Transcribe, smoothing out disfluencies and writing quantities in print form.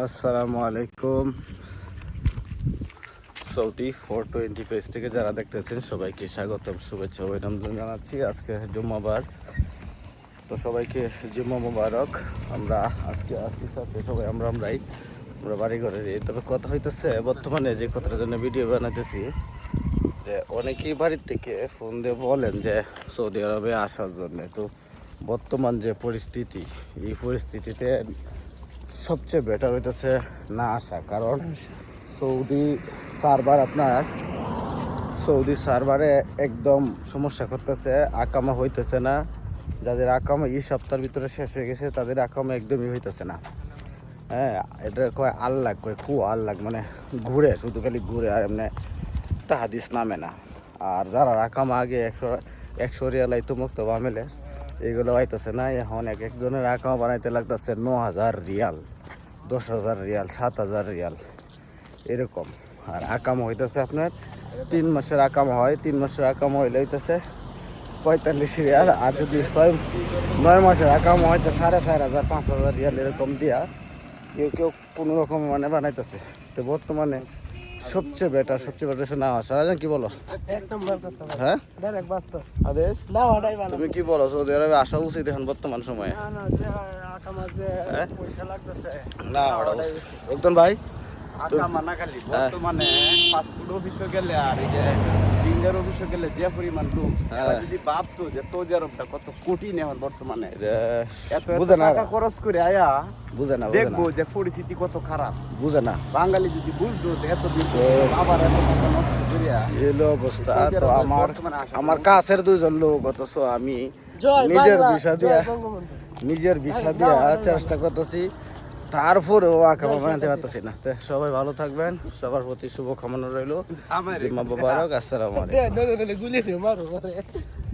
আসসালামু আলাইকুম। Saudi 420 page থেকে যারা দেখতেছেন সবাইকে স্বাগতম, শুভেচ্ছা, অভিনন্দন জানাচ্ছি। আজকে জুম্মাবার, তো সবাইকে জুম্মা মুবারক। আমরা আজকে আসছি সাথে সবাই আমরা বাড়ি ঘরে। তবে কথা হইতেছে বর্তমানে যে কথাটার জন্য ভিডিও বানাতেছি, যে অনেকেই বাড়ির থেকে ফোন দিয়ে বলেন যে সৌদি আরবে আসার জন্য। তো বর্তমান যে পরিস্থিতি, এই পরিস্থিতিতে সবচেয়ে বেটার হইতেছে না আসা। কারণ সৌদি সার্ভারে একদম সমস্যা করতেছে, আকামা হইতেছে না। যাদের আকামা এই সপ্তাহের ভিতরে শেষ হয়ে গেছে তাদের আকামা একদমই হইতেছে না। হ্যাঁ, এটা কয় আল্লাহ, খুব আল্লাহ, মানে ঘুরে, শুধু খালি ঘুরে, আর এমনি হাদিস নামে না। আর যারা আকামা আগে 100 রিয়াল আইতো মুক্ত বামেলে, এগুলো আইতেছে না। এখন একজনের আকামা বানাইতে লাগতেছে 9,000 রিয়াল, 10,000 রিয়াল, 7,000 রিয়াল এরকম। আর আকামা হইতেছে আপনার 3 মাসের আকামা হয়, 3 মাসের আকামা হইলে হইতেছে 45 রিয়াল। আর যদি 9 মাসের আকামা হয়তো 4,500, 5,000 রিয়াল এরকম দিয়া কেউ কেউ কোনো রকম মানে বানাইতেছে। তো বর্তমানে সবচেয়ে বেটার না আসা। কি বলো? হ্যাঁ, আদেশ তুমি কি বলো? সৌদি আরবে আসা উচিত এখন বর্তমান সময়ে? না রক্তন ভাই, বর্তমানে পাসপোর্ট অফিসে গেলে আর এই যে ফিঙ্গার অফিসে গেলে যে পরিমাণ লোক, যদি ভাবতো যে সৌদি আরবটা কত কঠিন এখন বর্তমানে, এত টাকা খরচ করে আয়া বুঝে না, দেখবো যে পরিস্থিতি কত খারাপ। বুঝে না বাঙালি যদি বুঝতো এত দিন আবার এত টাকা নষ্ট করিয়া এলো অবস্থা। তো আমার কাছের 2জন লোক, অথচ আমি নিজের ভিসা দিয়া চেষ্টা করতেছি, তারপরেও আকামা বানাতে পারতেছি না। তো সবাই ভালো থাকবেন, সবার প্রতি শুভ কামনা রইল। জুম্মা মুবারক, আসসালামু আলাইকুম।